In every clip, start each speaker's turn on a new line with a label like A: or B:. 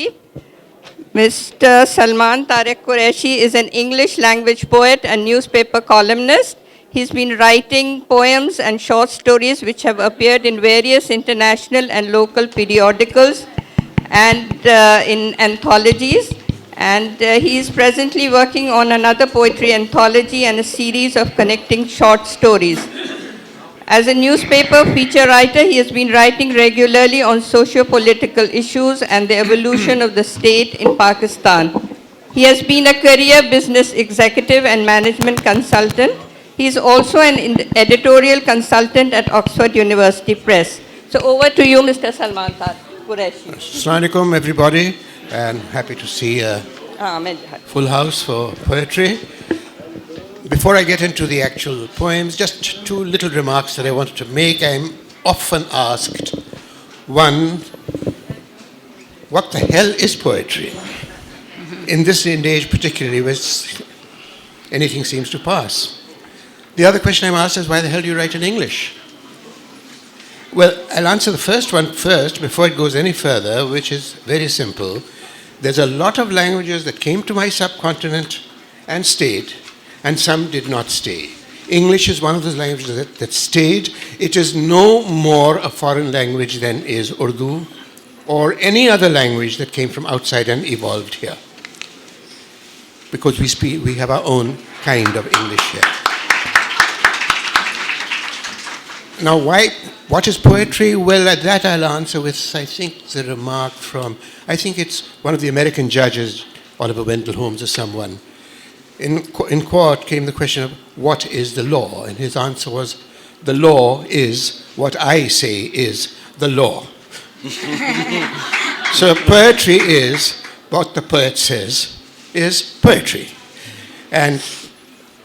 A: Qureshi. Mr. Salman Tariq Qureshi is an English language poet and newspaper columnist. He's been writing poems and short stories which have appeared in various international and local periodicals and in anthologies. And he is presently working on another poetry anthology and a series of connecting short stories. As a newspaper feature writer, he has been writing regularly on socio-political issues and the evolution of the state in Pakistan. He has been a career business executive and management consultant. He is also an editorial consultant at Oxford University Press. So over to you, Mr. Salman Qureshi.
B: Assalamu alaikum, everybody, and happy to see a full house for poetry. Before I get into the actual poems, just two little remarks that I wanted to make. I'm often asked, one, what the hell is poetry? In this day and age, particularly, where anything seems to pass. The other question I'm asked is, why the hell do you write in English? Well, I'll answer the first one first before it goes any further, which is very simple. There's a lot of languages that came to my subcontinent and stayed, and some did not stay. English is one of those languages that stayed. It is no more a foreign language than is Urdu or any other language that came from outside and evolved here. Because we have our own kind of English here. Now, what is poetry? Well, at that I'll answer with, I think, the remark from, I think it's one of the American judges, Oliver Wendell Holmes or someone. In court came the question of, what is the law? And his answer was, the law is what I say is the law. So poetry is what the poet says is poetry. And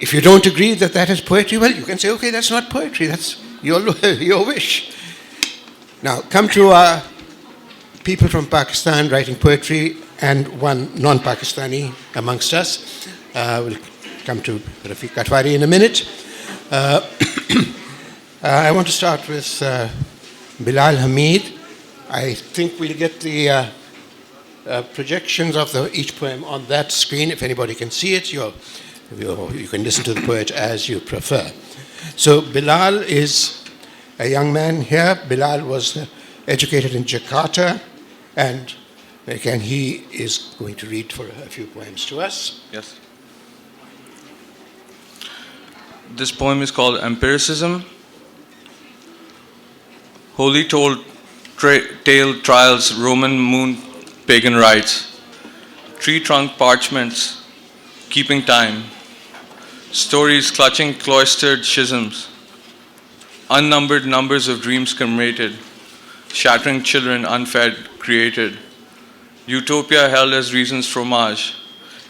B: if you don't agree that that is poetry, well, you can say, okay, that's not poetry, that's your wish. Now, come to our people from Pakistan writing poetry, and one non-Pakistani amongst us. We'll come to Rafiq Katwari in a minute. I want to start with Bilal Hamid. I think we'll get the projections of each poem on that screen. If anybody can see it, you can listen to the poet as you prefer. So Bilal is a young man here. Bilal was educated in Jakarta, and again, he is going to read for a few poems to us.
C: Yes. This poem is called Empiricism. Holy tale trials, Roman moon, pagan rites, tree trunk parchments, keeping time, stories clutching cloistered schisms, unnumbered numbers of dreams commemorated, shattering children unfed created, utopia held as reason's fromage,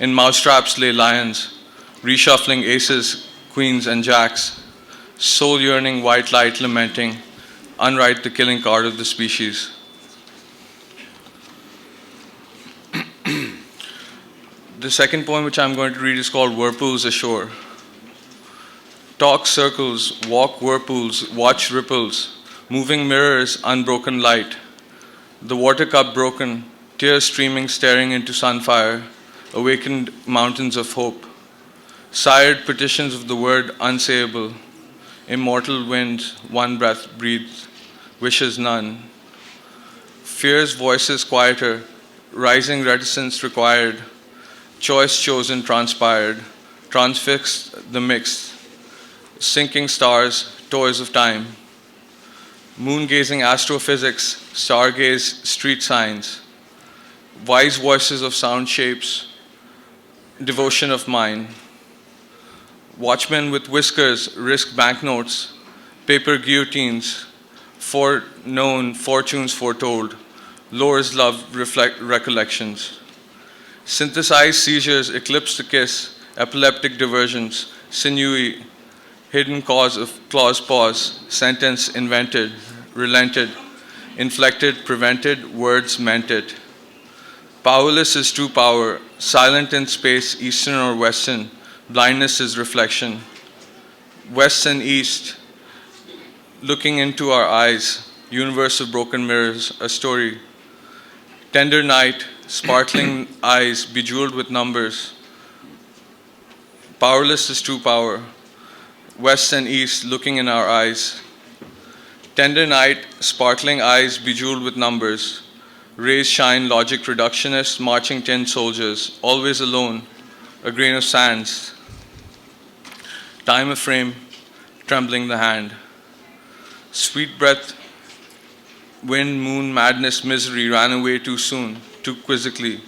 C: in mousetraps lay lions, reshuffling aces, queens and jacks, soul yearning, white light lamenting, unwrite the killing card of the species. The second poem which I'm going to read is called Whirlpools Ashore. Talk circles, walk whirlpools, watch ripples, moving mirrors, unbroken light. The water cup broken, tears streaming, staring into sunfire, awakened mountains of hope. Sired petitions of the word unsayable, immortal winds, one breath breathes, wishes none. Fear's voices quieter, rising reticence required, choice chosen transpired, transfixed the mixed, sinking stars, toys of time. Moon-gazing astrophysics, stargaze street signs, wise voices of sound shapes, devotion of mind. Watchmen with whiskers risk banknotes, paper guillotines, foreknown fortunes foretold, lures love recollections. Synthesized seizures eclipse the kiss, epileptic diversions, sinewy, hidden cause of clause pause, sentence invented, relented, inflected, prevented, words meant it. Powerless is true power, silent in space, eastern or western, blindness is reflection. West and east, looking into our eyes, universe of broken mirrors, a story. Tender night, sparkling eyes bejeweled with numbers. Powerless is true power, west and east looking in our eyes. Tender night, sparkling eyes bejeweled with numbers. Rays shine, logic reductionists, marching tin soldiers, always alone, a grain of sands. Time a frame, trembling the hand. Sweet breath, wind, moon, madness, misery ran away too soon, too quizzically.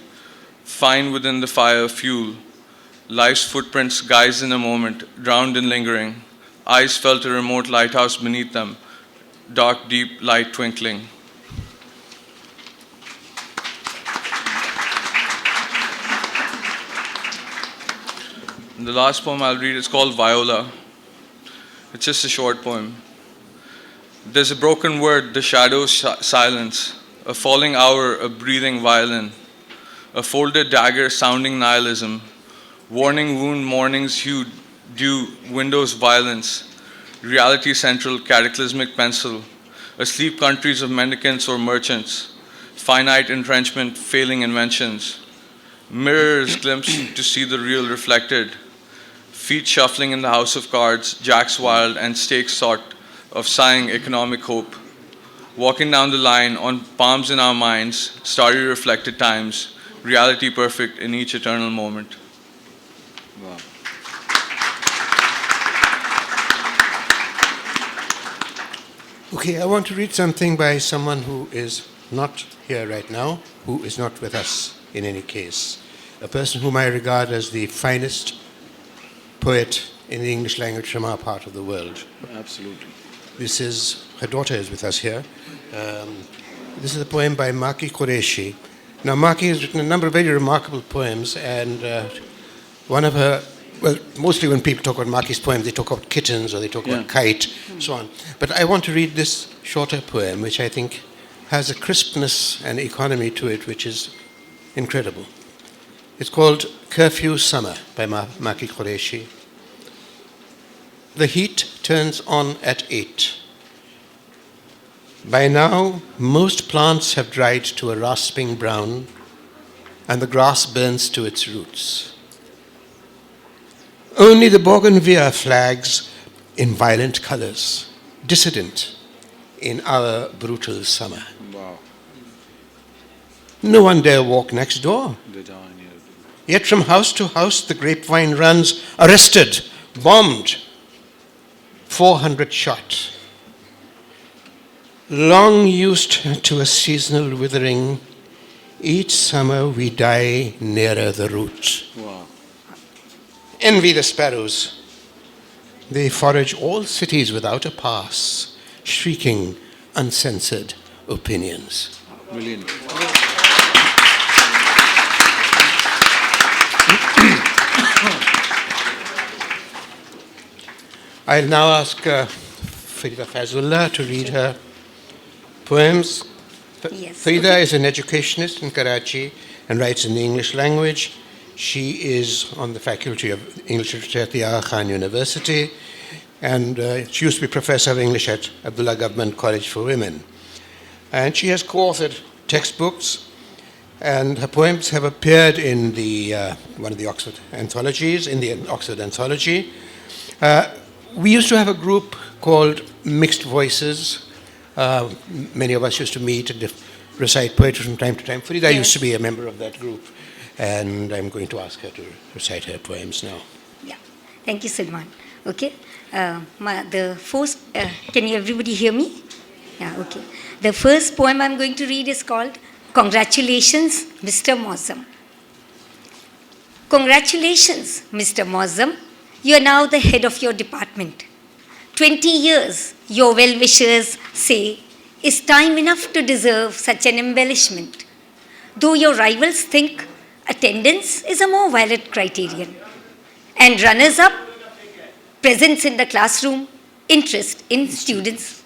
C: Fine within the fire, fuel. Life's footprints guised in a moment, drowned in lingering. Eyes felt a remote lighthouse beneath them, dark, deep, light twinkling. And the last poem I'll read is called Viola. It's just a short poem. There's a broken word, the shadow's silence, a falling hour, a breathing violin, a folded dagger sounding nihilism, warning wound, morning's hue, dew, windows violence, reality central, cataclysmic pencil, asleep countries of mendicants or merchants, finite entrenchment, failing inventions, mirrors glimpsed to see the real reflected, feet shuffling in the house of cards, jacks wild and stakes sought of sighing economic hope, walking down the line on palms in our minds, starry reflected times, reality perfect in each eternal moment.
D: Wow.
B: Okay, I want to read something by someone who is not here right now, who is not with us in any case. A person whom I regard as the finest poet in the English language from our part of the world.
D: Absolutely.
B: Her daughter is with us here. This is a poem by Maki Qureshi. Now, Maki has written a number of very remarkable poems, and one of her, well, mostly when people talk about Maki's poems, they talk about kittens or they talk about kite, so on. But I want to read this shorter poem, which I think has a crispness and economy to it, which is incredible. It's called Curfew Summer by Maki Qureshi. The heat turns on at 8. By now, most plants have dried to a rasping brown, and the grass burns to its roots. Only the bougainvillea flags in violent colors, dissident in our brutal summer.
D: Wow.
B: No one dare walk next door.
D: They die near.
B: Yet from house to house the grapevine runs, arrested, bombed, 400 shot. Long used to a seasonal withering, each summer we die nearer the root.
D: Wow.
B: Envy the sparrows. They forage all cities without a pass, shrieking uncensored opinions.
D: Brilliant.
B: I'll now ask Farida Fazullah to read her poems.
E: Yes.
B: Farida is an educationist in Karachi and writes in the English language. She is on the faculty of English Literature at the Aga Khan University, and she used to be professor of English at Abdullah Government College for Women. And she has co-authored textbooks, and her poems have appeared in the one of the Oxford anthologies, in the Oxford Anthology. We used to have a group called Mixed Voices. Many of us used to meet and recite poetry from time to time. Farida used to be a member of that group, and I'm going to ask her to recite her poems now.
E: Yeah. Thank you, Salman. Okay. The first, can you everybody hear me? Yeah, okay. The first poem I'm going to read is called Congratulations, Mr. Mozam. Congratulations, Mr. Mozam. You are now the head of your department. 20 years, your well-wishers say, is time enough to deserve such an embellishment. Though your rivals think attendance is a more valid criterion. And runners-up, presence in the classroom, interest in students.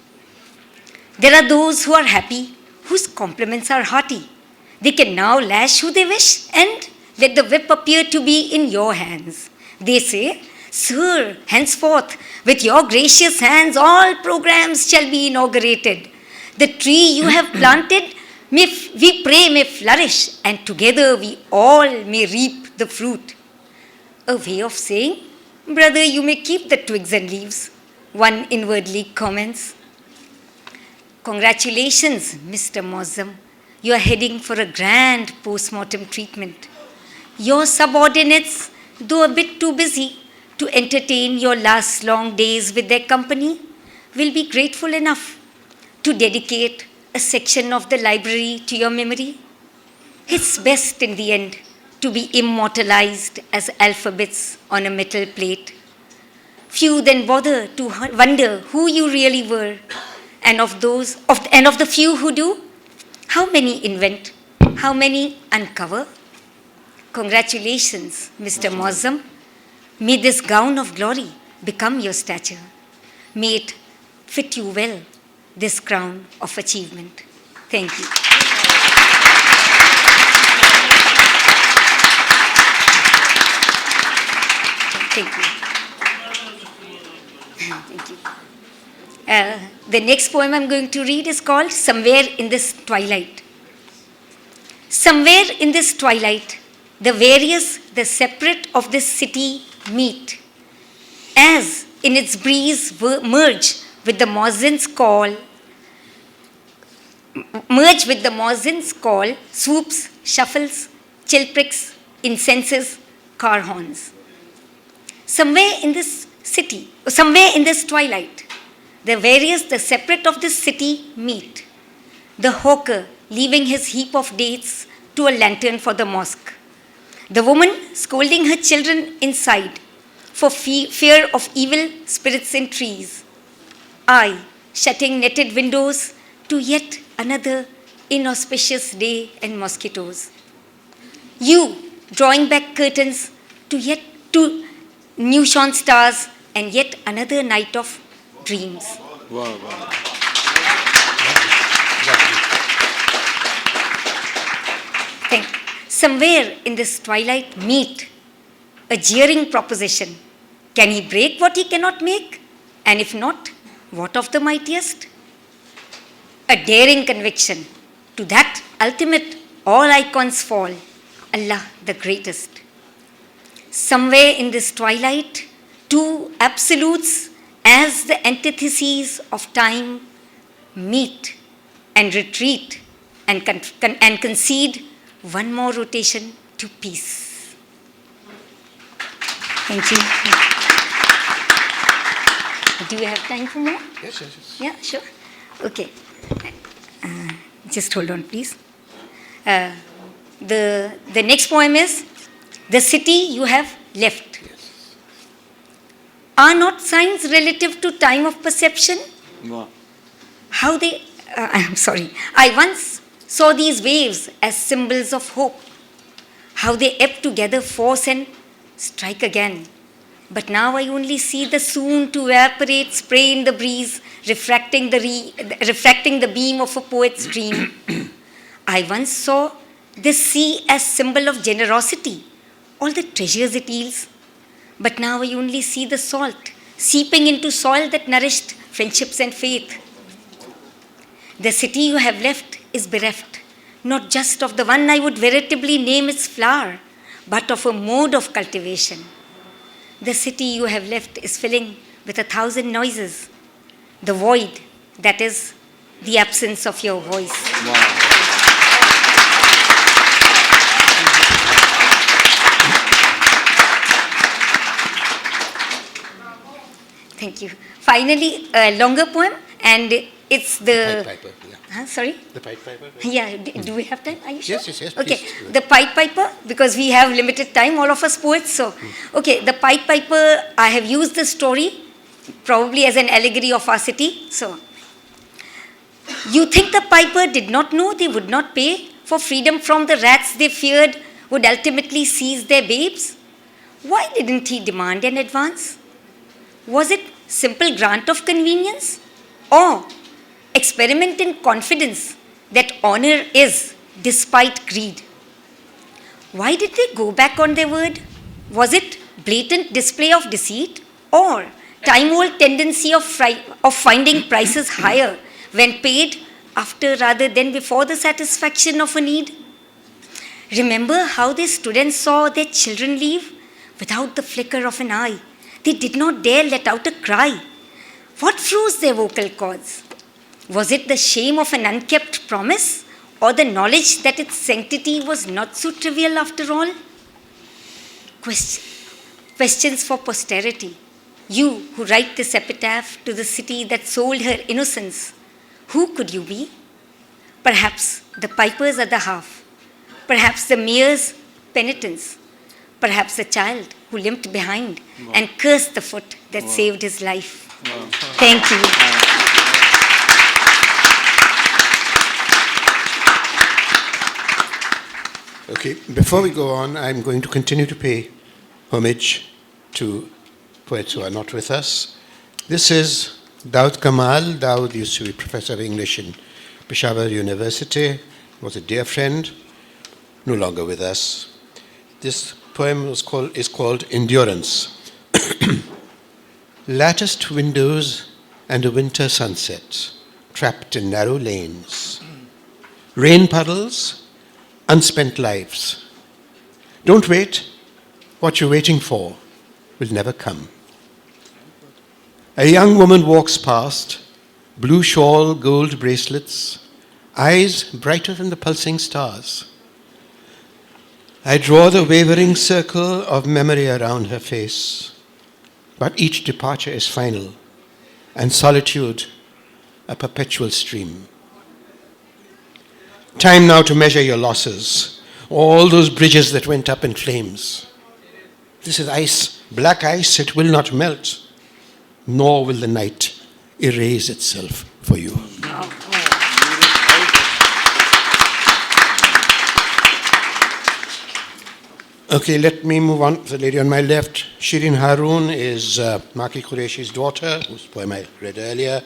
E: There are those who are happy, whose compliments are hearty. They can now lash who they wish and let the whip appear to be in your hands. They say, Sir, henceforth, with your gracious hands, all programs shall be inaugurated. The tree you have planted we pray may flourish, and together we all may reap the fruit. A way of saying, brother, you may keep the twigs and leaves, one inwardly comments. Congratulations, Mr. Mozzam. You are heading for a grand post-mortem treatment. Your subordinates, though a bit too busy to entertain your last long days with their company, will be grateful enough to dedicate a section of the library to your memory. It's best in the end to be immortalized as alphabets on a metal plate. Few then bother to wonder who you really were, and of the few who do, how many invent, how many uncover? Congratulations, Mr. Mozzam. May this gown of glory become your stature. May it fit you well, this crown of achievement. Thank you. Thank you. Thank you. The next poem I'm going to read is called Somewhere in This Twilight. Somewhere in this twilight, the various, the separate of this city meet, as in its breeze merge with the muezzin's call, swoops, shuffles, chilpricks, incenses, car horns. Somewhere in this twilight, the various, the separate of this city meet. The hawker leaving his heap of dates to a lantern for the mosque. The woman scolding her children inside for fear of evil spirits in trees. I shutting netted windows to yet another inauspicious day and mosquitoes. You drawing back curtains to new shone stars and yet another night of dreams.
D: Wow, wow.
E: Somewhere in this twilight meet a jeering proposition. Can he break what he cannot make? And if not, what of the mightiest? A daring conviction. To that ultimate, all icons fall. Allah the greatest. Somewhere in this twilight, two absolutes as the antitheses of time meet and retreat and concede one more rotation to peace. Thank you. Do we have time for more?
B: Yes, yes, yes.
E: Yeah, sure. Okay. Just hold on, please. The next poem is The City You Have Left.
B: Yes.
E: Are not signs relative to time of perception?
D: Wow.
E: I once saw these waves as symbols of hope, how they ebb together, force and strike again. But now I only see the soon to evaporate spray in the breeze, refracting the beam of a poet's dream. I once saw the sea as symbol of generosity, all the treasures it yields. But now I only see the salt seeping into soil that nourished friendships and faith. The city you have left is bereft, not just of the one I would veritably name its flower, but of a mode of cultivation. The city you have left is filling with 1,000 noises, the void, that is, the absence of your voice.
D: Wow.
E: Thank you. Finally, a longer poem, and it's the...
B: Pied Piper, yeah.
E: Sorry?
B: The Pied Piper?
E: Yeah, do we have time? Are you sure?
B: Yes, yes, yes,
E: Okay,
B: please do it.
E: the Pied Piper, because we have limited time, all of us poets, so... Okay, the Pied Piper, I have used the story probably as an allegory of our city, so... You think the piper did not know they would not pay for freedom from the rats they feared would ultimately seize their babes? Why didn't he demand an advance? Was it simple grant of convenience? Or experiment in confidence that honor is despite greed? Why did they go back on their word? Was it blatant display of deceit? Or time-old tendency of finding prices higher when paid after rather than before the satisfaction of a need? Remember how their students saw their children leave without the flicker of an eye. They did not dare let out a cry. What froze their vocal cords? Was it the shame of an unkept promise, or the knowledge that its sanctity was not so trivial after all? Questions for posterity. You who write this epitaph to the city that sold her innocence, who could you be? Perhaps the pipers at the half, perhaps the mayor's penitence, perhaps the child who limped behind and cursed the foot that saved his life. Thank you.
B: Okay, before we go on, I'm going to continue to pay homage to poets who are not with us. This is Daud Kamal. Daud used to be professor of English in Peshawar University, was a dear friend, no longer with us. This poem is called Endurance. Latticed windows and a winter sunset, trapped in narrow lanes. Rain puddles, unspent lives. Don't wait. What you're waiting for will never come. A young woman walks past, blue shawl, gold bracelets, eyes brighter than the pulsing stars. I draw the wavering circle of memory around her face, but each departure is final, and solitude a perpetual stream. Time now to measure your losses, all those bridges that went up in flames. This is ice, black ice, it will not melt, nor will the night erase itself for you. Okay, let me move on. The lady on my left, Shirin Haroon, is Maki Qureshi's daughter, whose poem I read earlier.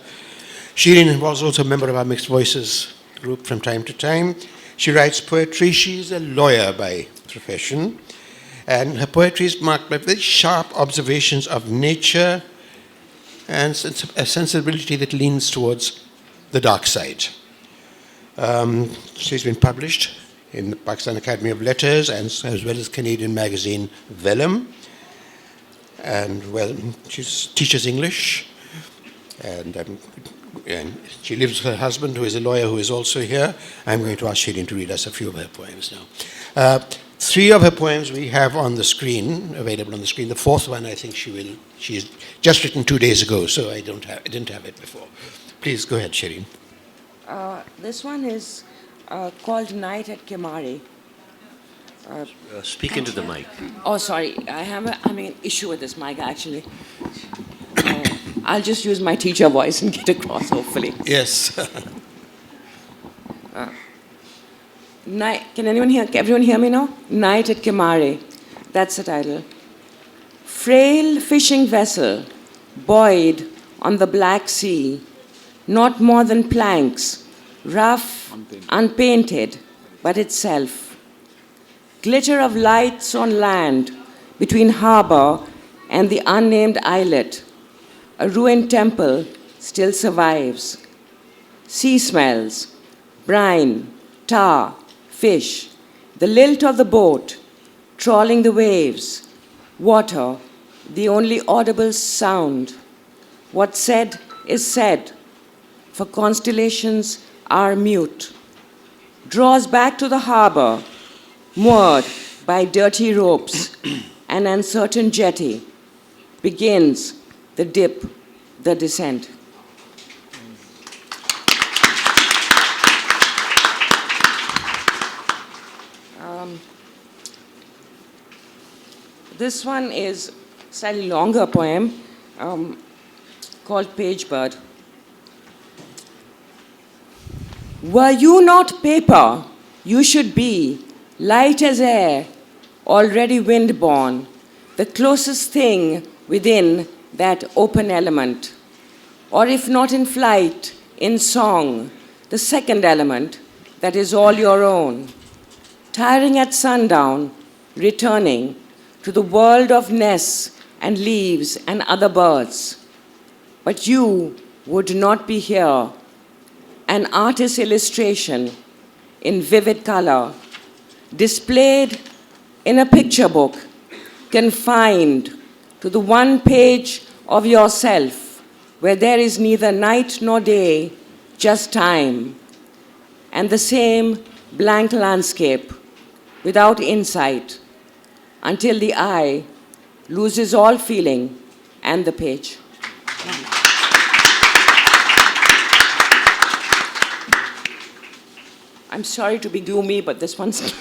B: Shirin was also a member of our Mixed Voices group from time to time. She writes poetry. She's a lawyer by profession, and her poetry is marked by very sharp observations of nature and a sensibility that leans towards the dark side. She's been published in the Pakistan Academy of Letters and as well as Canadian magazine Vellum. And well, she teaches English, and she lives with her husband, who is a lawyer, who is also here. I'm going to ask Shirin to read us a few of her poems now. Three of her poems we have on the screen, available on the screen. The fourth one, I think she's just written 2 days ago, so I didn't have it before. Please go ahead, Shirin.
F: This one is called Night at Kemari.
G: Speak into the mic.
F: Oh, sorry. I'm having an issue with this mic, actually. I'll just use my teacher voice and get across, hopefully.
B: Yes.
F: Can everyone hear me now? Night at Kemari. That's the title. Frail fishing vessel, buoyed on the Black Sea, not more than planks, rough, unpainted, but itself. Glitter of lights on land between harbor and the unnamed islet. A ruined temple still survives. Sea smells, brine, tar, fish, the lilt of the boat, trawling the waves, water, the only audible sound. What's said is said, for constellations are mute. Draws back to the harbor, moored by dirty ropes, an uncertain jetty. Begins the dip, the descent. This one is a slightly longer poem called Page Bird. Were you not paper, you should be light as air, already wind-born, the closest thing within that open element. Or if not in flight, in song, the second element that is all your own. Tiring at sundown, returning to the world of nests and leaves and other birds. But you would not be here. an artist's illustration in vivid color, displayed in a picture book, confined to the one page of yourself, where there is neither night nor day, just time, and the same blank landscape without insight, until the eye loses all feeling and the page. I'm sorry to be gloomy, but this one's...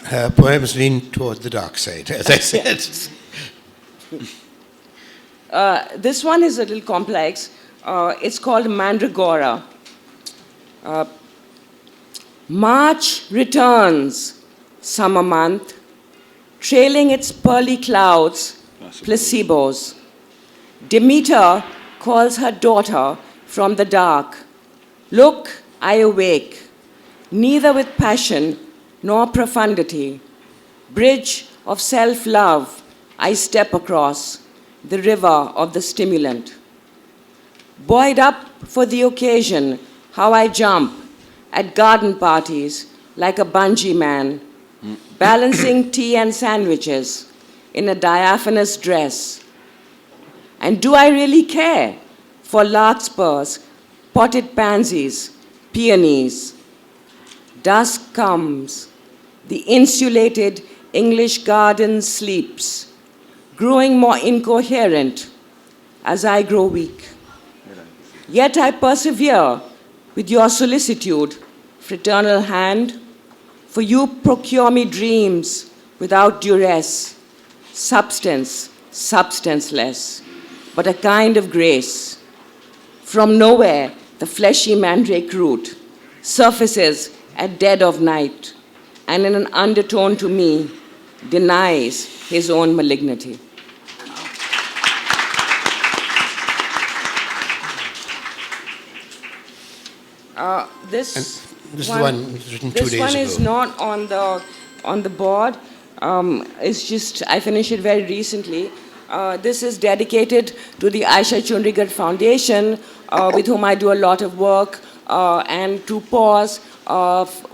B: Her poems lean toward the dark side, as I said.
F: This one is a little complex. It's called Mandragora. March returns, summer month, trailing its pearly clouds, placebos. Demeter calls her daughter from the dark. Look, I awake, neither with passion nor profundity. Bridge of self-love, I step across the river of the stimulant. Buoyed up for the occasion, how I jump at garden parties like a bungee man, balancing tea and sandwiches in a diaphanous dress. And do I really care for larkspurs, potted pansies, peonies? Dusk comes, the insulated English garden sleeps, growing more incoherent as I grow weak. Yet I persevere with your solicitude, fraternal hand, for you procure me dreams without duress, substance, substanceless, but a kind of grace. From nowhere, the fleshy mandrake root surfaces at dead of night, and in an undertone to me, denies his own malignity.
B: This is the one written 2 days ago.
F: This one is not on the board. It's just, I finished it very recently. This is dedicated to the Aisha Chundigarh Foundation, with whom I do a lot of work, and to pause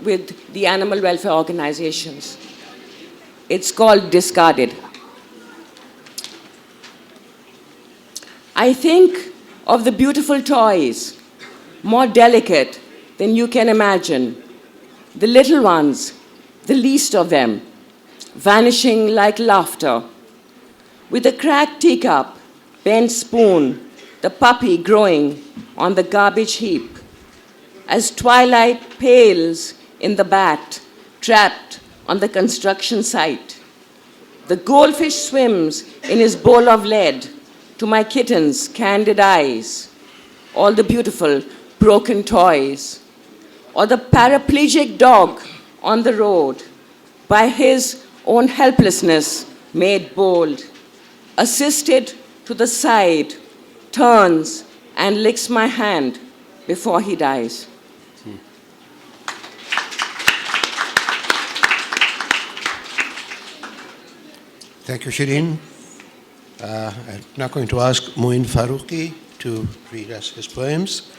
F: with the animal welfare organizations. It's called Discarded. I think of the beautiful toys, more delicate than you can imagine. The little ones, the least of them, vanishing like laughter. With a cracked teacup, bent spoon, the puppy growing on the garbage heap. As twilight pales in the bat, trapped on the construction site. The goldfish swims in his bowl of lead to my kitten's candid eyes. All the beautiful broken toys. Or the paraplegic dog on the road, by his own helplessness made bold, assisted to the side, turns and licks my hand before he dies.
B: Thank you, Shireen. I'm now going to ask Muin Farooqi to read us his poems.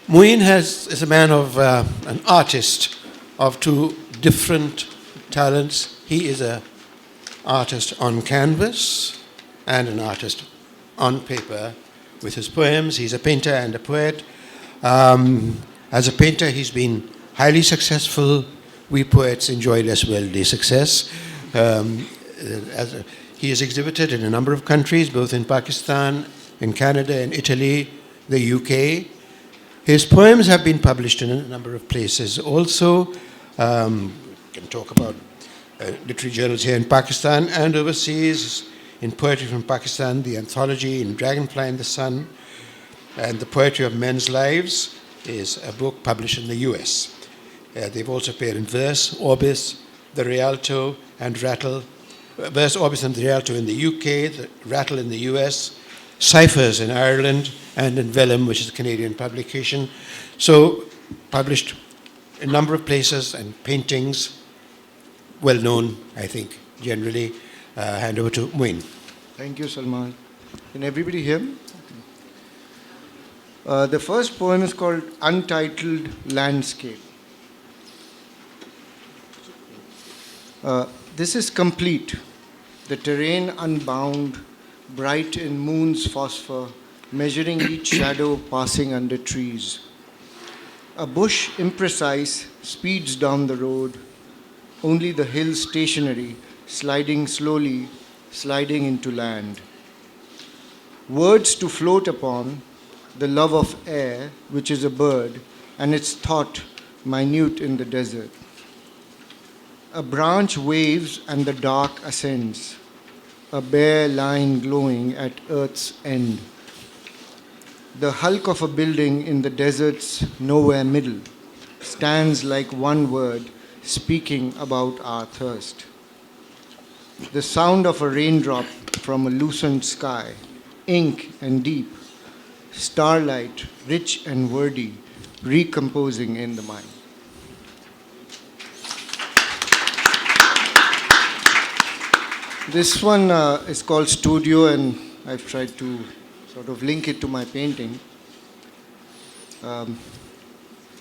B: Muin is a man of an artist of two different talents. He is an artist on canvas and an artist on paper with his poems. He's a painter and a poet. As a painter, he's been highly successful. We poets enjoy less worldly success. He is exhibited in a number of countries, both in Pakistan, in Canada, in Italy, the UK. His poems have been published in a number of places. Also, we can talk about literary journals here in Pakistan and overseas. In Poetry from Pakistan, the anthology in Dragonfly in the Sun, and The Poetry of Men's Lives is a book published in the US. They've also appeared in Verse, Orbis, The Rialto, and Rattle. Verse, Orbis, and The Rialto in the UK, The Rattle in the US, Ciphers in Ireland, and in Vellum, which is a Canadian publication. So, published in a number of places, and paintings, well known, I think, generally. Hand over to Muin.
G: Thank you, Salman. Can everybody hear me? The first poem is called Untitled Landscape. This is complete, the terrain unbound, bright in moon's phosphor, measuring each shadow passing under trees. A bush, imprecise, speeds down the road, only the hill stationary, sliding slowly, sliding into land. Words to float upon, the love of air, which is a bird, and its thought minute in the desert. A branch waves and the dark ascends, a bare line glowing at earth's end. The hulk of a building in the desert's nowhere middle stands like one word speaking about our thirst. The sound of a raindrop from a loosened sky, ink and deep, starlight rich and wordy, recomposing in the mind. This one is called Studio, and I've tried to sort of link it to my painting.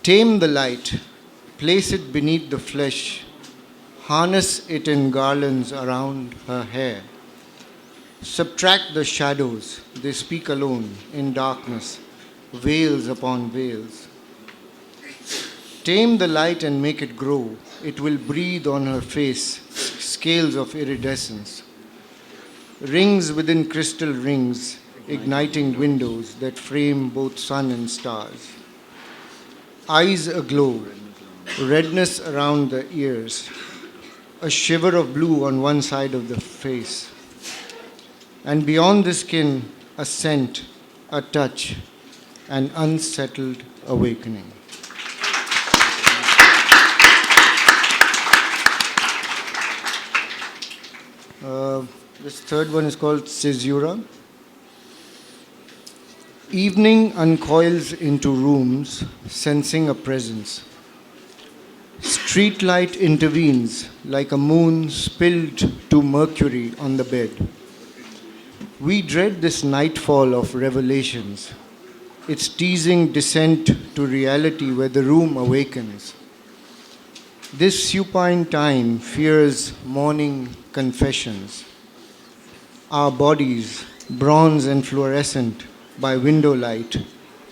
G: Tame the light, place it beneath the flesh, harness it in garlands around her hair. Subtract the shadows, they speak alone in darkness, veils upon veils. Tame the light and make it grow, it will breathe on her face, scales of iridescence. Rings within crystal rings, igniting windows that frame both sun and stars. Eyes aglow, redness around the ears, a shiver of blue on one side of the face. And beyond the skin, a scent, a touch, an unsettled awakening. This third one is called Caesura. Evening uncoils into rooms, sensing a presence. Streetlight intervenes like a moon spilled to Mercury on the bed. We dread this nightfall of revelations, its teasing descent to reality where the room awakens. This supine time fears morning confessions. Our bodies, bronze and fluorescent by window light,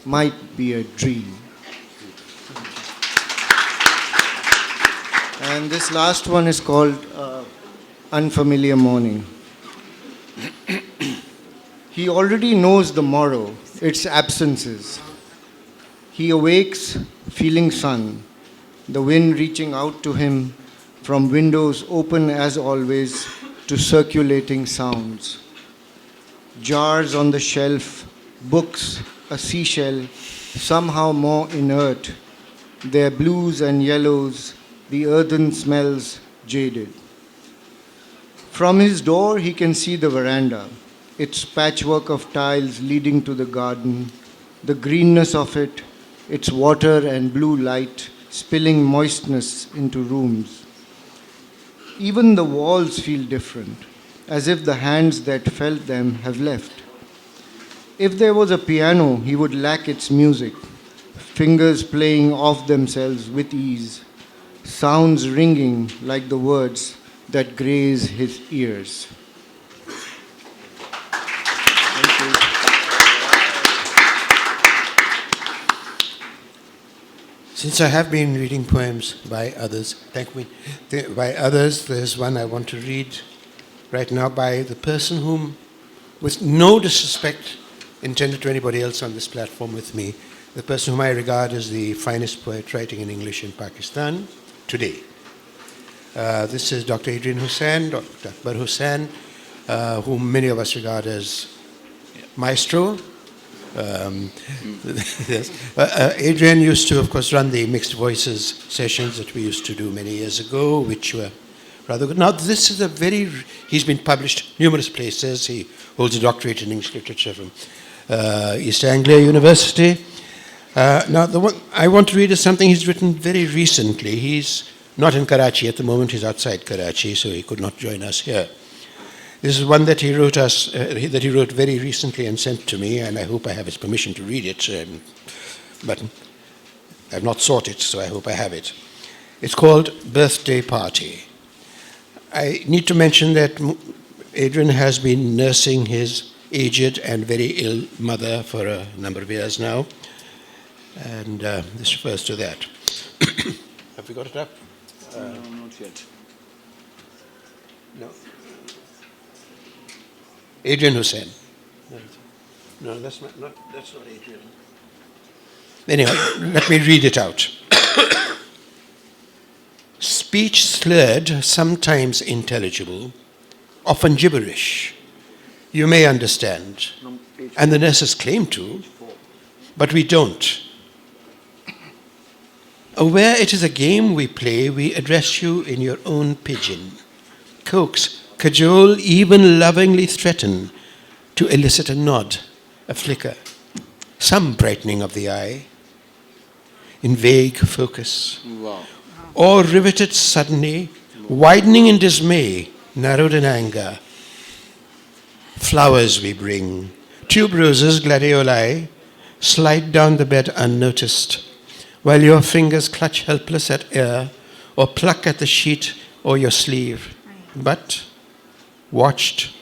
G: might be a dream. And this last one is called Unfamiliar Morning. He already knows the morrow, its absences. He awakes feeling sun, the wind reaching out to him from windows open as always to circulating sounds. Jars on the shelf, books, a seashell, somehow more inert, their blues and yellows, the earthen smells jaded. From his door he can see the veranda, its patchwork of tiles leading to the garden, the greenness of it, its water and blue light spilling moistness into rooms. Even the walls feel different, as if the hands that felt them have left. If there was a piano, he would lack its music, fingers playing off themselves with ease, sounds ringing like the words that graze his ears. Thank you.
B: Since I have been reading poems by others, there's one I want to read right now by the person whom, with no disrespect intended to anybody else on this platform with me, the person whom I regard as the finest poet writing in English in Pakistan today. This is Dr. Adrian Hussain, Dr. Akbar Hussain, whom many of us regard as maestro. Yes. Adrian used to, of course, run the Mixed Voices sessions that we used to do many years ago, which were rather good. Now, this is he's been published numerous places. He holds a doctorate in English literature from East Anglia University. Now, the one I want to read is something he's written very recently. He's not in Karachi at the moment. He's outside Karachi, so he could not join us here. This is one that he wrote that he wrote very recently and sent to me, and I hope I have his permission to read it. But I've not sought it, so I hope I have it. It's called Birthday Party. I need to mention that Adrian has been nursing his aged and very ill mother for a number of years now, and this refers to that. Have we got it up?
D: No, not yet.
B: No. Adrian Hussain. No, that's not Adrian. Anyway, let me read it out. Speech slurred, sometimes intelligible, often gibberish. You may understand, and the nurses claim to, but we don't. Aware it is a game we play, we address you in your own pidgin. Coax, cajole, even lovingly threaten to elicit a nod, a flicker, some brightening of the eye, in vague focus.
D: Wow.
B: Or riveted suddenly, widening in dismay, narrowed in anger. Flowers we bring, tuberoses, gladioli, slide down the bed unnoticed, while your fingers clutch helpless at air, or pluck at the sheet or your sleeve. But, watched,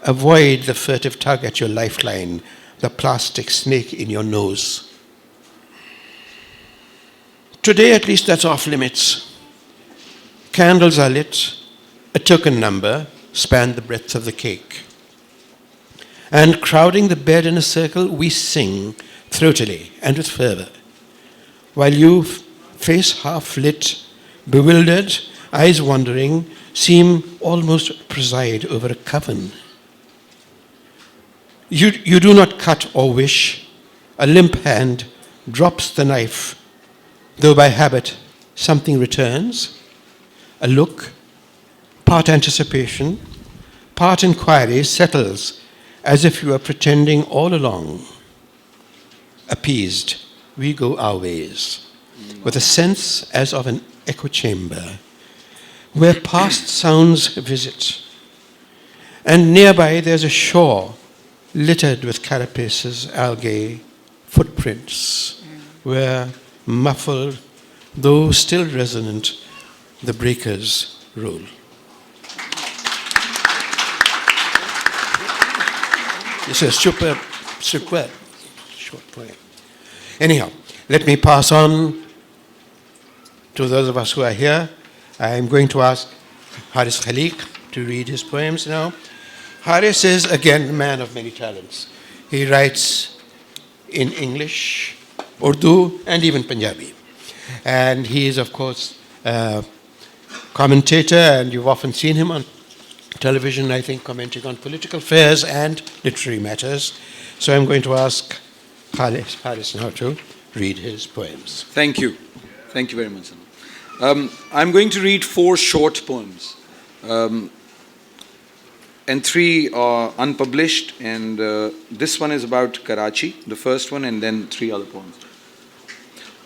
B: avoid the furtive tug at your lifeline, the plastic snake in your nose. Today, at least, that's off limits. Candles are lit, a token number spanned the breadth of the cake. And crowding the bed in a circle, we sing throatily and with fervor, while you, face half lit, bewildered, eyes wandering, seem almost preside over a coven. You do not cut or wish. A limp hand drops the knife, though by habit something returns. A look, part anticipation, part inquiry, settles as if you are pretending all along. Appeased, we go our ways, with a sense as of an echo chamber, where past sounds visit. And nearby there's a shore littered with carapaces, algae, footprints, where, muffled, though still resonant, the breakers roll. It's a superb short poem. Anyhow, let me pass on to those of us who are here. I am going to ask Haris Khaliq to read his poems now. Haris is, again, a man of many talents. He writes in English, Urdu, and even Punjabi. And he is, of course, a commentator, and you've often seen him on television, I think, commenting on political affairs and literary matters. So I'm going to ask Haris now to read his poems.
D: Thank you. Thank you very much. I'm going to read 4 short poems. And 3 are unpublished, and this one is about Karachi, the first one, and then 3 other poems.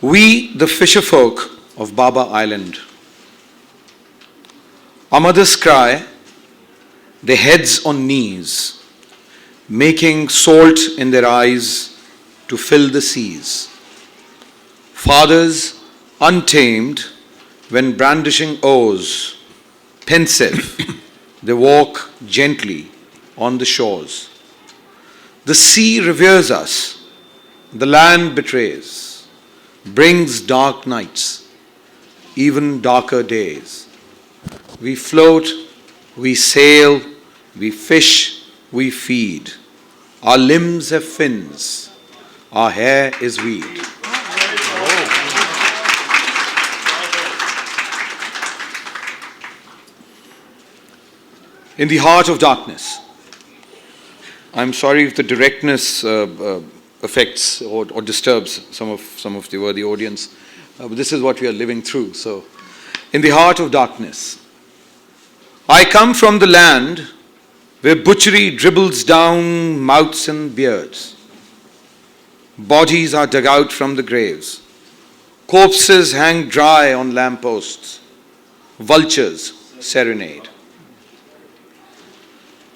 D: We, the fisher folk of Baba Island, our mothers cry, their heads on knees, making salt in their eyes to fill the seas. Fathers, untamed, when brandishing oars, pensive, they walk gently on the shores. The sea reveres us, the land betrays, brings dark nights, even darker days. We float, we sail, we fish, we feed. Our limbs have fins, our hair is weed. In the heart of darkness. I'm sorry if the directness affects or disturbs some of the worthy audience, but this is what we are living through. So, in the heart of darkness, I come from the land where butchery dribbles down mouths and beards. Bodies are dug out from the graves. Corpses hang dry on lampposts. Vultures serenade.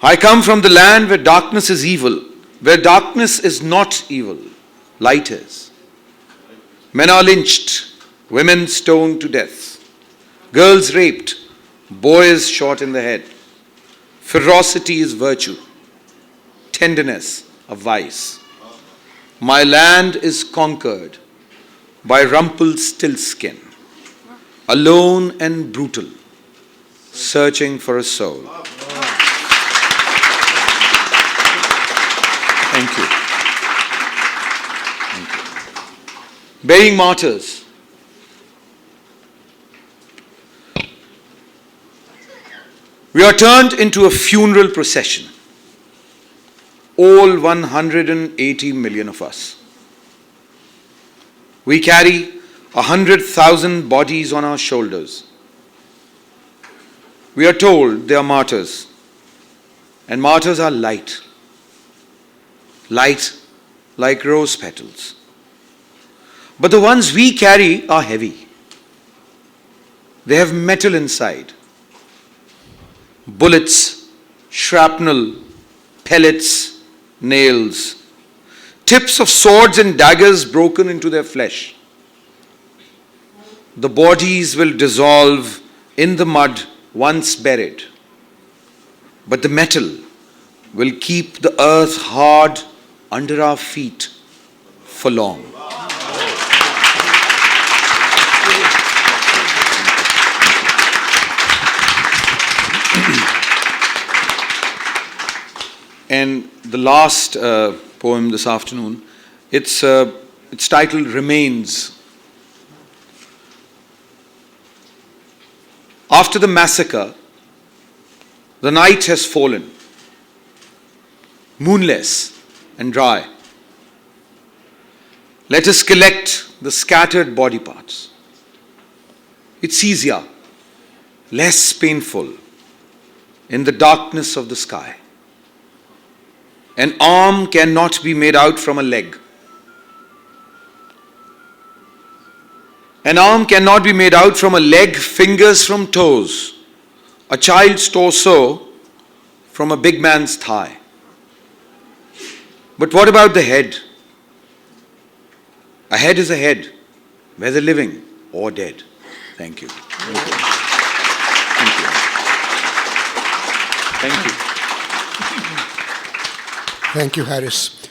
D: I come from the land where darkness is evil, where darkness is not evil, light is. Men are lynched, women stoned to death, girls raped, boys shot in the head. Ferocity is virtue, tenderness a vice. My land is conquered by Rumpelstiltskin, alone and brutal, searching for a soul. Thank you. Thank you. Burying martyrs. We are turned into a funeral procession. All 180 million of us. We carry 100,000 bodies on our shoulders. We are told they are martyrs. And martyrs are light. Light like rose petals. But the ones we carry are heavy. They have metal inside. Bullets, shrapnel, pellets, nails. Tips of swords and daggers broken into their flesh. The bodies will dissolve in the mud once buried. But the metal will keep the earth hard under our feet for long. And the last poem this afternoon, it's titled Remains. After the massacre, the night has fallen, moonless and dry. Let us collect the scattered body parts. It's easier, less painful, in the darkness of the sky. An arm cannot be made out from a leg. An arm cannot be made out from a leg, fingers from toes, a child's torso from a big man's thigh. But what about the head? A head is a head, whether living or dead. Thank you. Thank you. Thank you.
B: Thank you, Harris.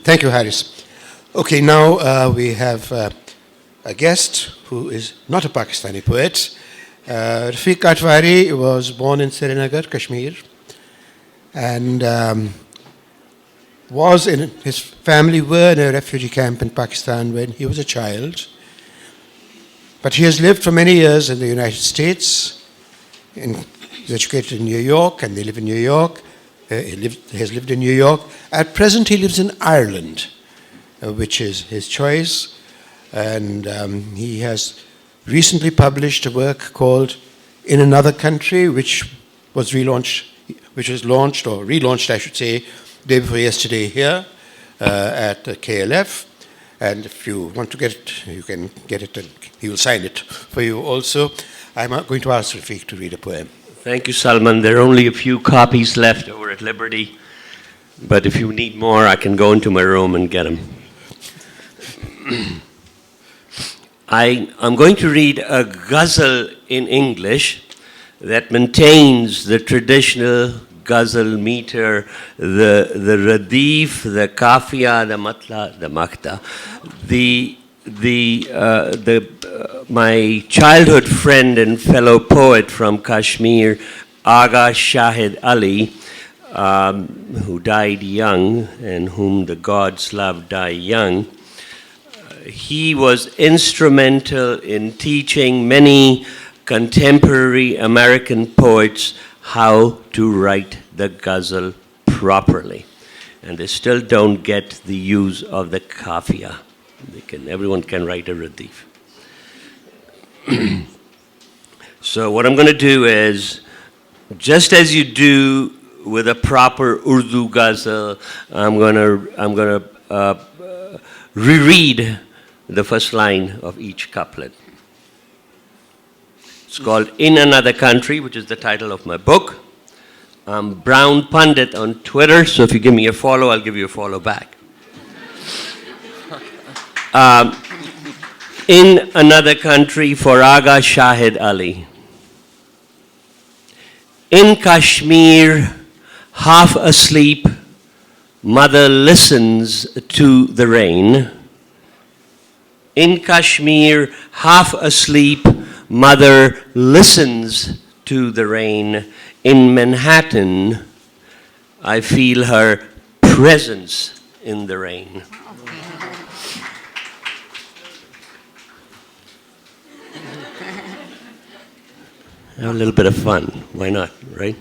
B: Thank you, Harris. Okay, now we have a guest who is not a Pakistani poet. Rafiq Atwari was born in Srinagar, Kashmir, and his family were in a refugee camp in Pakistan when he was a child. But he has lived for many years in the United States. He's educated in New York, and they live in New York. He has lived in New York. At present, he lives in Ireland, which is his choice. And he has recently published a work called In Another Country, which was relaunched, I should say, day before yesterday here at KLF. And if you want to get it, you can get it, and he will sign it for you also. I'm going to ask Rafiq to read a poem.
H: Thank you, Salman. There are only a few copies left over at Liberty, but if you need more, I can go into my room and get them. I'm going to read a ghazal in English that maintains the traditional ghazal meter, the radif, the kafiya, the matla, the makta. My childhood friend and fellow poet from Kashmir, Agha Shahid Ali, who died young and whom the gods love die young, he was instrumental in teaching many contemporary American poets how to write the ghazal properly. And they still don't get the use of the kafiya. Everyone can write a radif. So what I'm going to do is, just as you do with a proper Urdu ghazal, I'm going to reread the first line of each couplet. It's called In Another Country, which is the title of my book. Brown Pundit on Twitter, so if you give me a follow, I'll give you a follow back. In another country, for Agha Shahid Ali. In Kashmir, half asleep, mother listens to the rain. In Kashmir, half asleep, mother listens to the rain. In Manhattan, I feel her presence in the rain. Have a little bit of fun. Why not, right?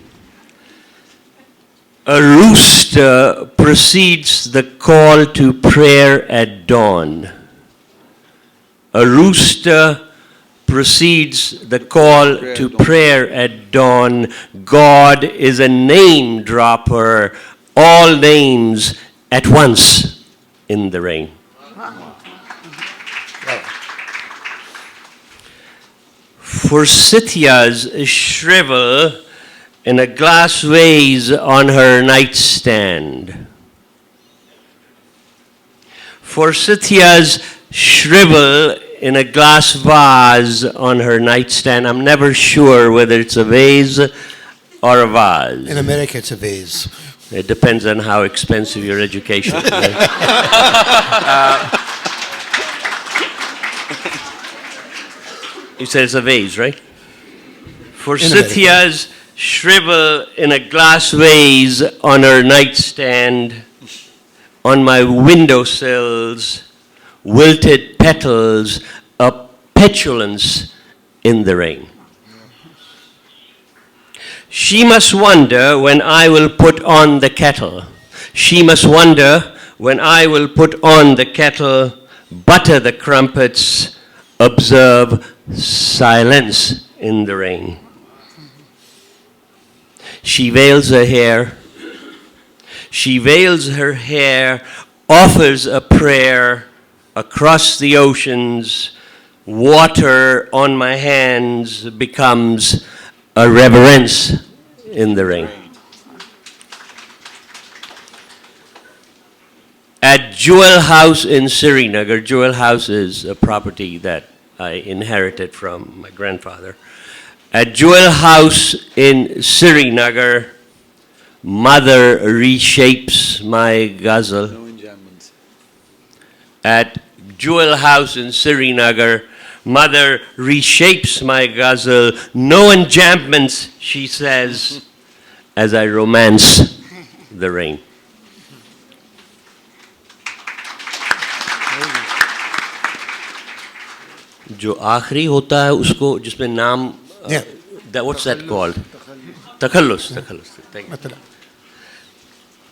H: A rooster precedes the call to prayer at dawn. A rooster precedes the call to prayer at dawn. God is a name dropper, all names at once in the rain. Forsythia's shrivel in a glass vase on her nightstand. Forsythia's shrivel in a glass vase on her nightstand. I'm never sure whether it's a vase or a vase.
B: In America, it's a vase.
H: It depends on how expensive your education is. You said it's a vase, right? Forsythia's shrivel in a glass vase on her nightstand, on my windowsills, wilted petals, a petulance in the rain. She must wonder when I will put on the kettle. She must wonder when I will put on the kettle, butter the crumpets, observe silence in the rain. She veils her hair. She veils her hair, offers a prayer across the oceans. Water on my hands becomes a reverence in the rain. At Jewel House in Srinagar, Jewel House is a property that I inherited from my grandfather. At Jewel House in Srinagar, mother reshapes my ghazal. At Jewel House in Srinagar, mother reshapes my ghazal. No enchantments, she says, as I romance the rain. जो आखिरी होता है उसको जिसमें नाम what's that called? Takhallus.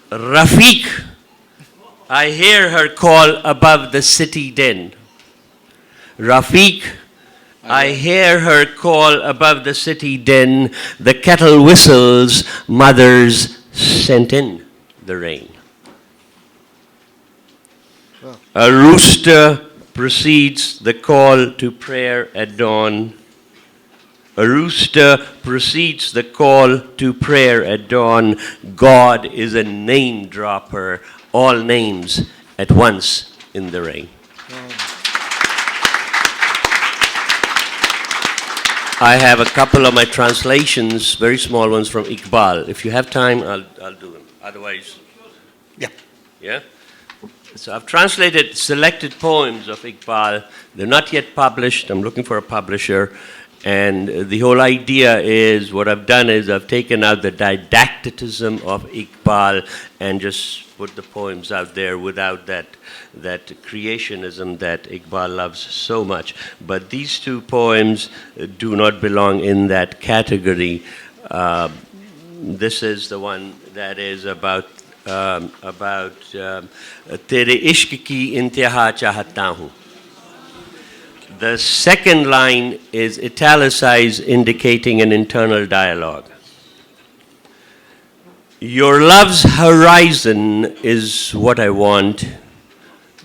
H: Rafiq, I hear her call above the city din. Rafiq, I hear her call above the city din. The kettle whistles, mothers sent in the rain. A rooster precedes the call to prayer at dawn. A rooster precedes the call to prayer at dawn. God is a name dropper, all names at once in the rain. I have a couple of my translations, very small ones from Iqbal. If you have time, I'll do them. Otherwise, yeah? So I've translated selected poems of Iqbal. They're not yet published. I'm looking for a publisher. And the whole idea is, what I've done is I've taken out the didacticism of Iqbal and just put the poems out there without that creationism that Iqbal loves so much. But these two poems do not belong in that category. This is the one that is about तेरे इश्क की इंतहा चाहता हूँ. The second line is italicized, indicating an internal dialogue. Your love's horizon is what I want,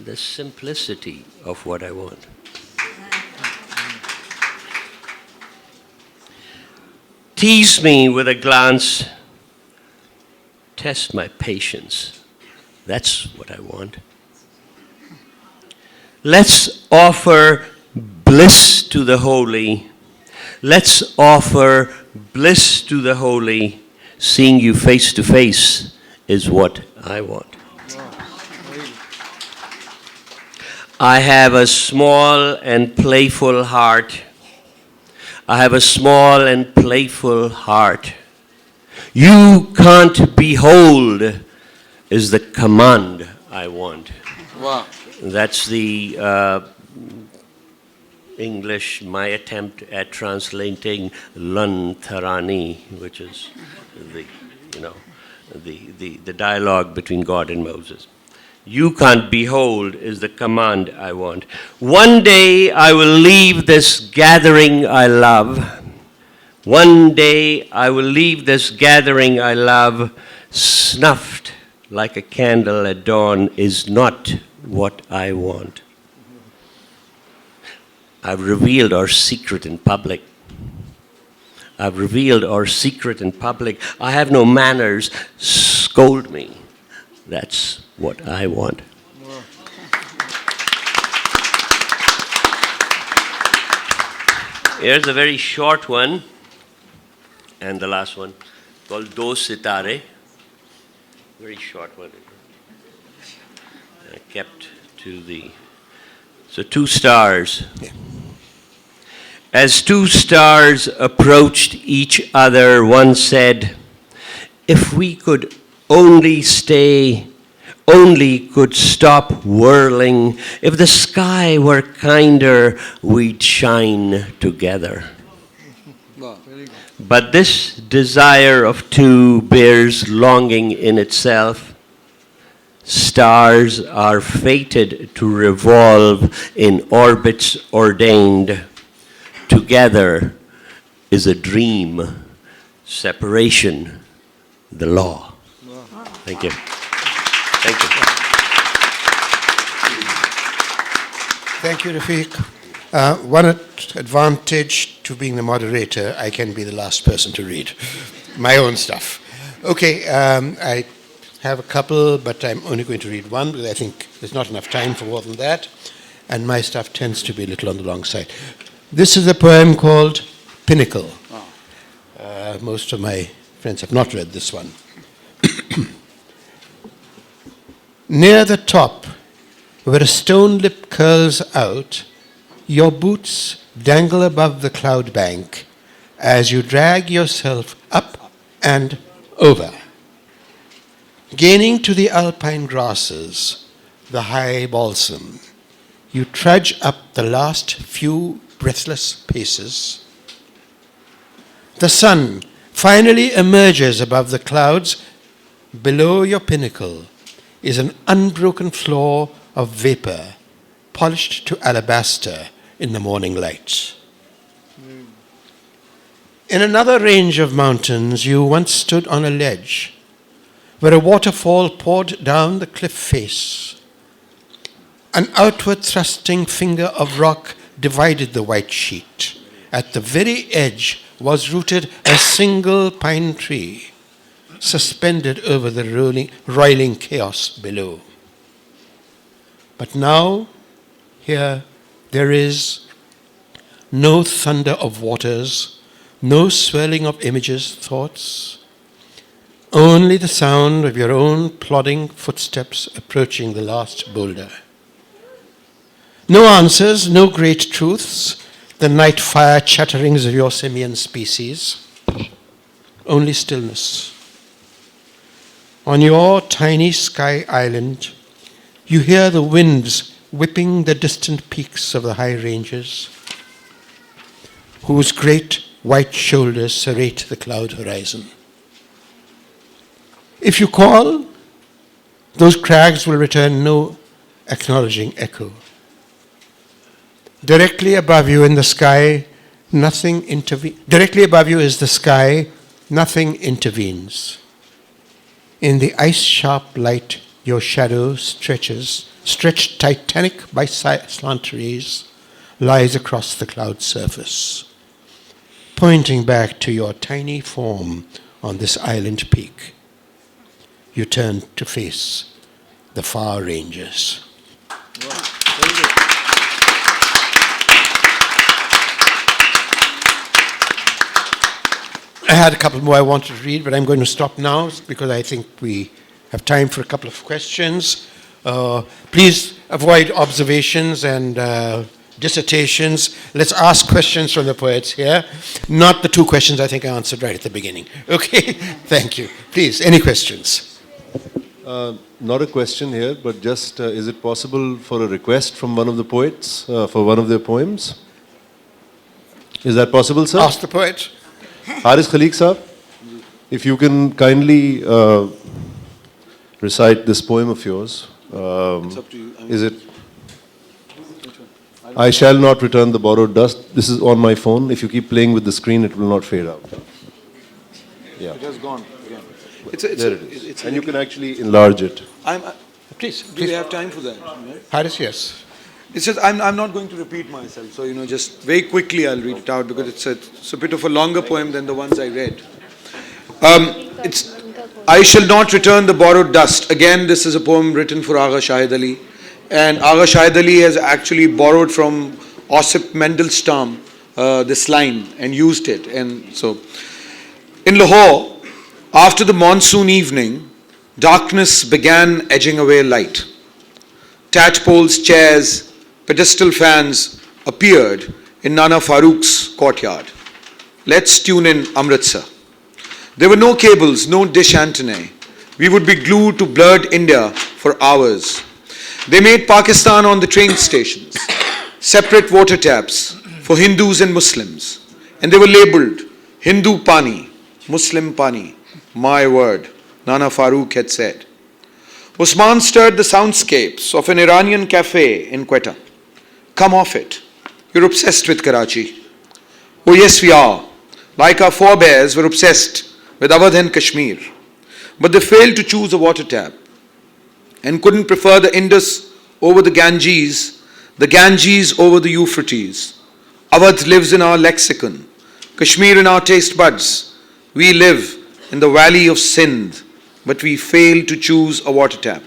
H: the simplicity of what I want. Tease me with a glance, test my patience. That's what I want. Let's offer bliss to the holy. Let's offer bliss to the holy. Seeing you face to face is what I want. I have a small and playful heart. I have a small and playful heart. You can't behold is the command I want.
D: Wow.
H: That's the English, my attempt at translating Lan Tharani, which is the dialogue between God and Moses. You can't behold is the command I want. One day I will leave this gathering I love. One day I will leave this gathering I love. Snuffed like a candle at dawn is not what I want. I've revealed our secret in public. I've revealed our secret in public. I have no manners. Scold me. That's what I want. Here's a very short one, and the last one, called Do Sitare. Very short one. I kept to the... So 2 stars.
B: Yeah.
H: As 2 stars approached each other, one said, if we could only stay, only could stop whirling, if the sky were kinder, we'd shine together.
D: Wow.
H: But this desire of 2 bears longing in itself. Stars are fated to revolve in orbits ordained. Together is a dream, separation, the law.
D: Wow.
H: Thank you. Thank you.
B: Thank you, Rafiq. One advantage to being the moderator, I can be the last person to read my own stuff. Okay, I have a couple, but I'm only going to read one because I think there's not enough time for more than that. And my stuff tends to be a little on the long side. This is a poem called Pinnacle. Most of my friends have not read this one. Near the top, where a stone lip curls out, your boots dangle above the cloud bank as you drag yourself up and over. Gaining to the alpine grasses, the high balsam, you trudge up the last few breathless paces. The sun finally emerges above the clouds. Below your pinnacle is an unbroken floor of vapor, polished to alabaster in the morning light. In another range of mountains, you once stood on a ledge where a waterfall poured down the cliff face. An outward thrusting finger of rock divided the white sheet. At the very edge was rooted a single pine tree, suspended over the roiling chaos below. But now, here, there is no thunder of waters, no swirling of images, thoughts, only the sound of your own plodding footsteps approaching the last boulder. No answers, no great truths, the night fire chatterings of your simian species, only stillness. On your tiny sky island, you hear the winds whipping the distant peaks of the high ranges, whose great white shoulders serrate the cloud horizon. If you call, those crags will return no acknowledging echo. Directly above you in the sky, nothing intervenes. Directly above you is the sky, nothing intervenes. In the ice-sharp light, your shadow stretched titanic by slant rays, lies across the cloud surface, pointing back to your tiny form on this island peak. you turned to face the far ranges. I had a couple more I wanted to read, but I'm going to stop now because I think we have time for a couple of questions. Please avoid observations and dissertations. Let's ask questions from the poets here. Not the two questions I think I answered right at the beginning. Okay, thank you. Please, any questions?
I: Not a question here, but just is it possible for a request from one of the poets for one of their poems? Is that possible, sir?
B: Ask the poet.
I: Haris Khaliq Saab, if you can kindly recite this poem of yours.
D: It's up to you.
I: Is it? I shall not return the borrowed dust. This is on my phone. If you keep playing with the screen, it will not fade out. Yeah.
D: It has gone again.
I: There it is. And you can actually enlarge it.
B: Please.
D: Do we have time for that?
B: Haris, yes.
D: It's just, I'm not going to repeat myself. So, just very quickly I'll read it out because it's a bit of a longer poem than the ones I read. I shall not return the borrowed dust. Again, this is a poem written for Agha Shahid Ali. And Agha Shahid Ali has actually borrowed from Ossip Mandelstam this line and used it. And so, in Lahore, after the monsoon evening, darkness began edging away light. Tadpoles, chairs, pedestal fans appeared in Nana Farooq's courtyard. Let's tune in Amritsar. There were no cables, no dish antennae. We would be glued to blurred India for hours. They made Pakistan on the train stations, separate water taps for Hindus and Muslims. And they were labeled Hindu Pani, Muslim Pani. My word, Nana Farooq had said. Usman stirred the soundscapes of an Iranian cafe in Quetta. Come off it. You're obsessed with Karachi. Oh yes, we are. Like our forebears were obsessed with Awadh and Kashmir. But they failed to choose a water tap and couldn't prefer the Indus over the Ganges over the Euphrates. Awadh lives in our lexicon, Kashmir in our taste buds. We live in the valley of Sindh, but we fail to choose a water tap.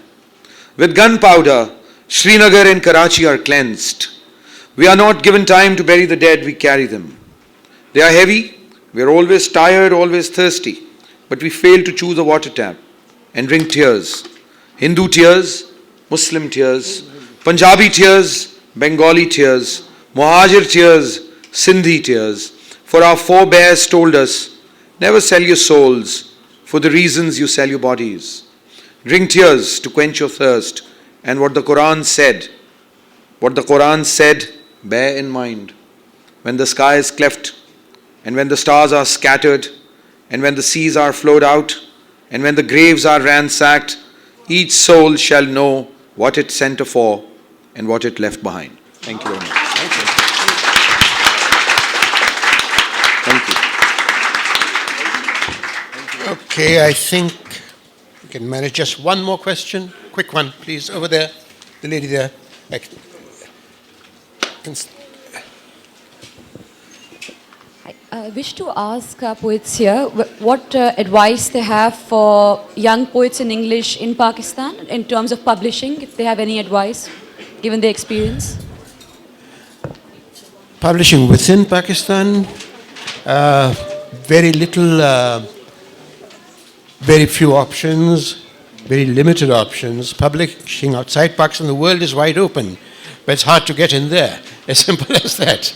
D: With gunpowder, Srinagar and Karachi are cleansed. We are not given time to bury the dead, we carry them. They are heavy, we are always tired, always thirsty, but we fail to choose a water tap and drink tears. Hindu tears, Muslim tears, Punjabi tears, Bengali tears, Muhajir tears, Sindhi tears. For our forebears told us, never sell your souls for the reasons you sell your bodies. Drink tears to quench your thirst. And what the Quran said, bear in mind. When the sky is cleft, and when the stars are scattered, and when the seas are flowed out, and when the graves are ransacked, each soul shall know what it sent for and what it left behind. Thank you very much. Thank you.
B: Okay, I think we can manage just one more question. Quick one, please. Over there. The lady there.
J: I wish to ask poets here what advice they have for young poets in English in Pakistan in terms of publishing, if they have any advice, given their experience.
B: Publishing within Pakistan, very little, very few options, very limited options. Publishing outside Pakistan, the world is wide open, but it's hard to get in there. As simple as that.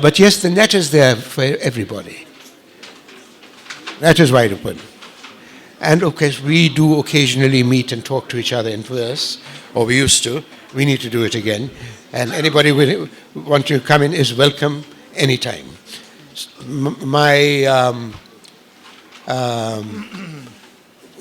B: But yes, the net is there for everybody. That is wide open. And of course, we do occasionally meet and talk to each other in verse, or we used to. We need to do it again. And anybody who want to come in is welcome anytime. My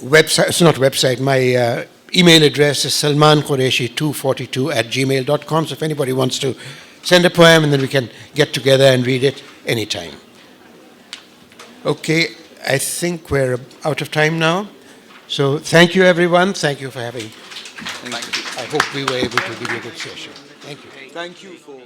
B: website, it's not website, my email address is salmanqureshi242@gmail.com. So if anybody wants to send a poem, and then we can get together and read it anytime. Okay, I think we're out of time now. So thank you, everyone. Thank you for having.
D: Thank you.
B: I hope we were able to give you a good session. Thank you.
D: Thank you for